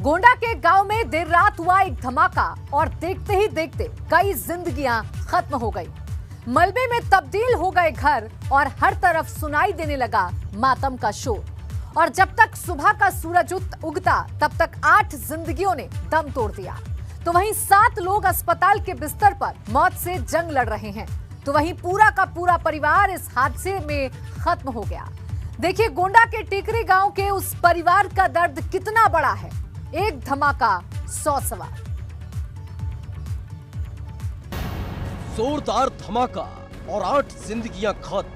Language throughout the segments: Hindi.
गोंडा के गांव में देर रात हुआ एक धमाका और देखते ही देखते कई जिंदगियां खत्म हो गई। मलबे में तब्दील हो गए घर और हर तरफ सुनाई देने लगा मातम का शोर। और जब तक सुबह का सूरज उगता तब तक 8 जिंदगियों ने दम तोड़ दिया। तो वहीं 7 लोग अस्पताल के बिस्तर पर मौत से जंग लड़ रहे हैं। तो वहीं पूरा का पूरा परिवार इस हादसे में खत्म हो गया। देखिए गोंडा के टिकरी गांव के उस परिवार का दर्द कितना बड़ा है। एक धमाका 100 सवार। जोरदार धमाका और 8 जिंदगियां खत्म।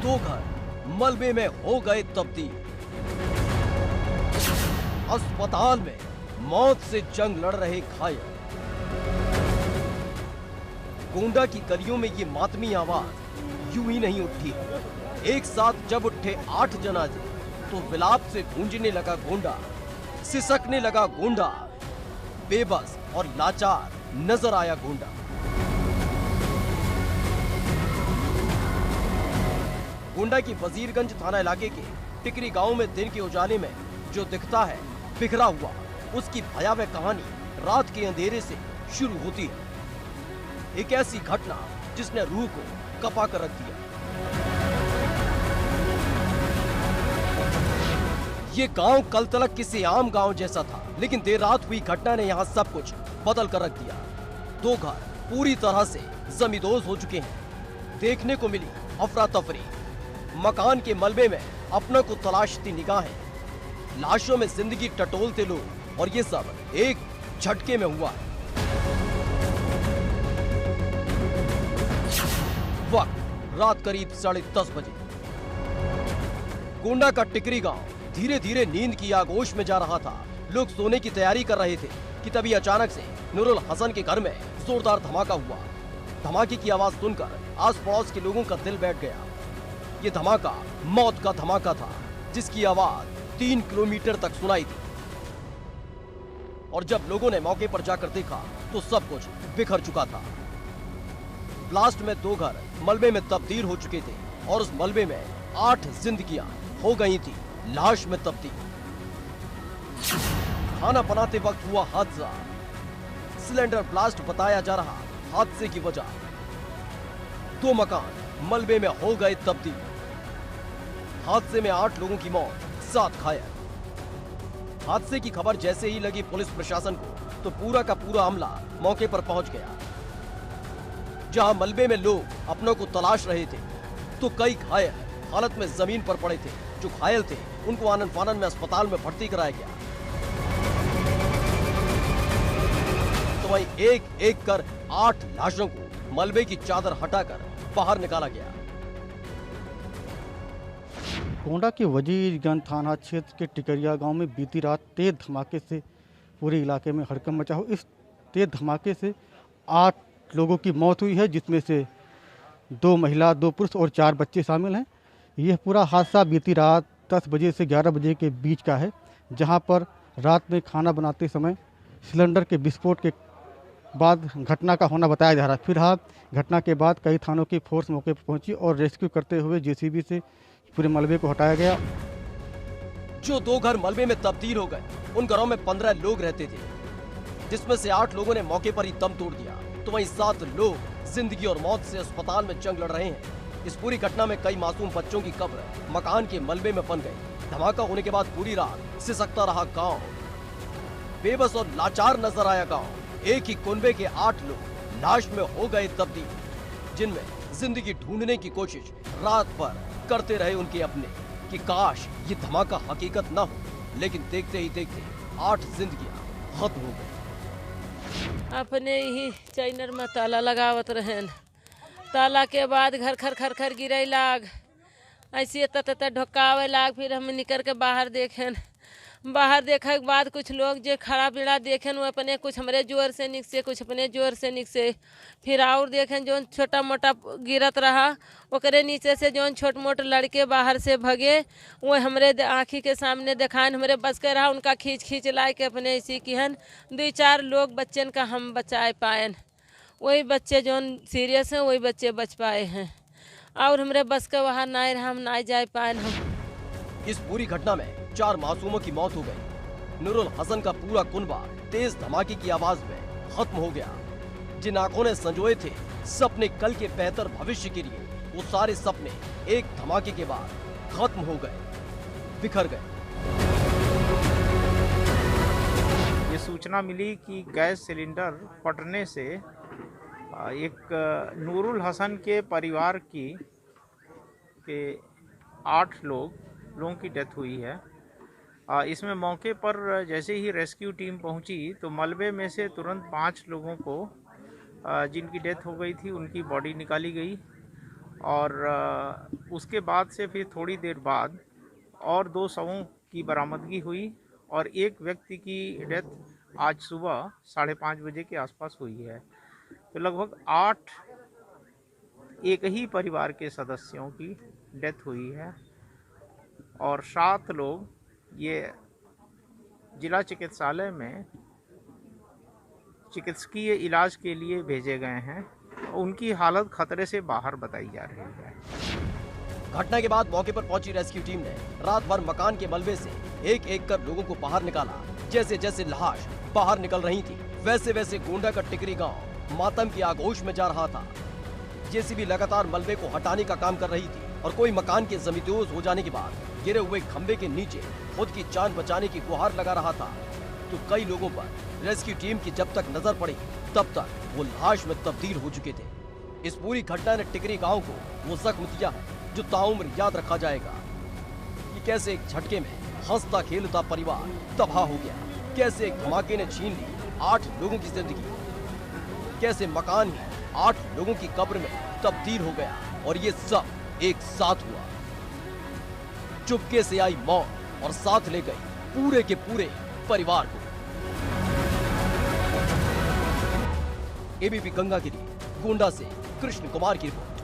2 घर मलबे में हो गए तब्दील। अस्पताल में मौत से जंग लड़ रहे घायल। गोंडा की गलियों में ये मातमी आवाज यूं ही नहीं उठी। एक साथ जब उठे 8 जनाजे तो विलाप से गूंजने लगा गोंडा, सिसकने लगा गोंडा, बेबस और लाचार नजर आया गोंडा। गोंडा की वजीरगंज थाना इलाके के टिकरी गांव में दिन के उजाले में जो दिखता है बिखरा हुआ, उसकी भयावह कहानी रात के अंधेरे से शुरू होती है। एक ऐसी घटना जिसने रूह को कपा कर रख दिया। ये गांव कल तलक किसी आम गांव जैसा था, लेकिन देर रात हुई घटना ने यहाँ सब कुछ बदल कर रख दिया। 2 घर पूरी तरह से जमींदोज हो चुके हैं। देखने को मिली अफरा तफरी। मकान के मलबे में अपनों को तलाशती निगाहें, लाशों में जिंदगी टटोलते लोग, और ये सब एक झटके में हुआ। वक्त रात करीब 10:30 बजे। गोंडा का टिकरी गांव धीरे धीरे नींद की आगोश में जा रहा था। लोग सोने की तैयारी कर रहे थे कि तभी अचानक से नूरुल हसन के घर में जोरदार धमाका हुआ। धमाके की आवाज सुनकर आस पड़ोस के लोगों का दिल बैठ गया। ये धमाका मौत का धमाका था, जिसकी आवाज 3 किलोमीटर तक सुनाई दी। और जब लोगों ने मौके पर जाकर देखा तो सब कुछ बिखर चुका था। ब्लास्ट में 2 घर मलबे में तब्दील हो चुके थे और उस मलबे में 8 जिंदगियां हो गई थी लाश में तब्दील। खाना बनाते वक्त हुआ हादसा। सिलेंडर ब्लास्ट बताया जा रहा हादसे की वजह। 2 मकान मलबे में हो गए तब्दील। हादसे में 8 लोगों की मौत, 7 घायल। हादसे की खबर जैसे ही लगी पुलिस प्रशासन को तो पूरा का पूरा अमला मौके पर पहुंच गया। जहां मलबे में लोग अपनों को तलाश रहे थे तो कई घायल हालत में जमीन पर पड़े थे। जो घायल थे उनको आनन फानन में अस्पताल में भर्ती कराया गया। तो वहीं एक एक कर 8 लाशों को मलबे की चादर हटाकर बाहर निकाला गया। गोंडा के वजीरगंज थाना क्षेत्र के टिकरिया गांव में बीती रात तेज धमाके से पूरे इलाके में हड़कंप मचा हो। इस तेज धमाके से 8 लोगों की मौत हुई है, जिसमें से 2 महिला, 2 पुरुष और 4 बच्चे शामिल हैं। यह पूरा हादसा बीती रात 10 बजे से 11 बजे के बीच का है, जहां पर रात में खाना बनाते समय सिलेंडर के विस्फोट के बाद घटना का होना बताया जा रहा है। फिलहाल घटना के बाद कई थानों की फोर्स मौके पर पहुंची और रेस्क्यू करते हुए जेसीबी से पूरे मलबे को हटाया गया। जो 2 घर मलबे में तब्दील हो गए, उन घरों में 15 लोग रहते थे, जिसमें से 8 लोगों ने मौके पर ही दम तोड़ दिया। तो वहीं 7 लोग जिंदगी और मौत से अस्पताल में जंग लड़ रहे हैं। इस पूरी घटना में कई मासूम बच्चों की कब्र मकान के मलबे में बन गई। धमाका होने के बाद पूरी रात सिसकता रहा गांव। बेबस और लाचार नजर आया गांव। एक ही कुनबे के 8 लोग लाश में हो गए तब्दील, जिनमें जिंदगी ढूंढने की कोशिश रात भर करते रहे उनके अपने कि काश ये धमाका हकीकत न हो। लेकिन देखते ही देखते 8 जिंदगियां खत्म हो गई। अपने ही चैनर में ताला लगावत रहे। ताला के बाद घर खर खर खर गिरे लाग, ऐसे तत ढोकावे लाग। फिर हम निकल के बाहर देखें। बाहर देखने के बाद कुछ लोग जो खड़ा पीड़ा देखें वो अपने कुछ हमरे जोर से निकसे, कुछ अपने जोर से निकसे। फिर और देखें जो छोटा मोटा गिरत रहा, ओकरे नीचे से जो छोट मोट लड़के बाहर से भगे, वो हमरे आँखी के सामने दिखान हमरे बस के रहा। उनका खींच खींच ला के अपने इसी की हन 2-4 लोग बच्चन का हम बचाए पाए। वही बच्चे जो सीरियस हैं वही बच्चे बच पाए हैं, और हमरे बस का वहाँ ना रहा, हम ना जा पाए। हम इस पूरी घटना में 4 मासूमों की मौत हो गई। नूरुल हसन का पूरा कुनबा तेज धमाके की आवाज में खत्म हो गया। जिन आंखों ने संजोए थे सपने कल के बेहतर भविष्य के लिए, वो सारे सपने एक धमाके के बाद खत्म हो गए, बिखर गए। ये सूचना मिली कि गैस सिलेंडर फटने से एक नूरुल हसन के परिवार के 8 लोगों की डेथ हुई है। इसमें मौके पर जैसे ही रेस्क्यू टीम पहुंची तो मलबे में से तुरंत 5 लोगों को जिनकी डेथ हो गई थी उनकी बॉडी निकाली गई और उसके बाद से फिर थोड़ी देर बाद और 2 शवों की बरामदगी हुई और एक व्यक्ति की डेथ आज सुबह 5:30 बजे के आसपास हुई है। तो लगभग 8 एक ही परिवार के सदस्यों की डेथ हुई है और 7 लोग ये जिला चिकित्सालय में चिकित्सकीय इलाज के लिए भेजे गए हैं। उनकी हालत खतरे से बाहर बताई जा रही है। घटना के बाद मौके पर पहुंची रेस्क्यू टीम ने रात भर मकान के मलबे से एक एक कर लोगों को बाहर निकाला। जैसे जैसे लाश बाहर निकल रही थी वैसे वैसे गोंडा का टिकरी गांव मातम की आगोश में जा रहा था। जेसीबी लगातार मलबे को हटाने का काम कर रही थी और कोई मकान के जमींदोज हो जाने के बाद गिरे हुए खंबे के नीचे खुद की जान बचाने की गुहार लगा रहा था। तो कई लोगों पर रेस्क्यू टीम की जब तक नजर पड़ी तब तक वो लाश में तब्दील हो चुके थे। इस पूरी घटना ने टिकरी गांव को वो जख्म दिया है जो ताउम्र याद रखा जाएगा। कि कैसे एक झटके में हंसता खेलता परिवार तबाह हो गया, कैसे एक धमाके ने छीन ली 8 लोगों की जिंदगी, कैसे मकान ही 8 लोगों की कब्र में तब्दील हो गया और ये सब एक साथ हुआ। चुपके से आई मौत और साथ ले गई पूरे के पूरे परिवार को। एबीपी गंगा के लिए गोंडा से कृष्ण कुमार की रिपोर्ट।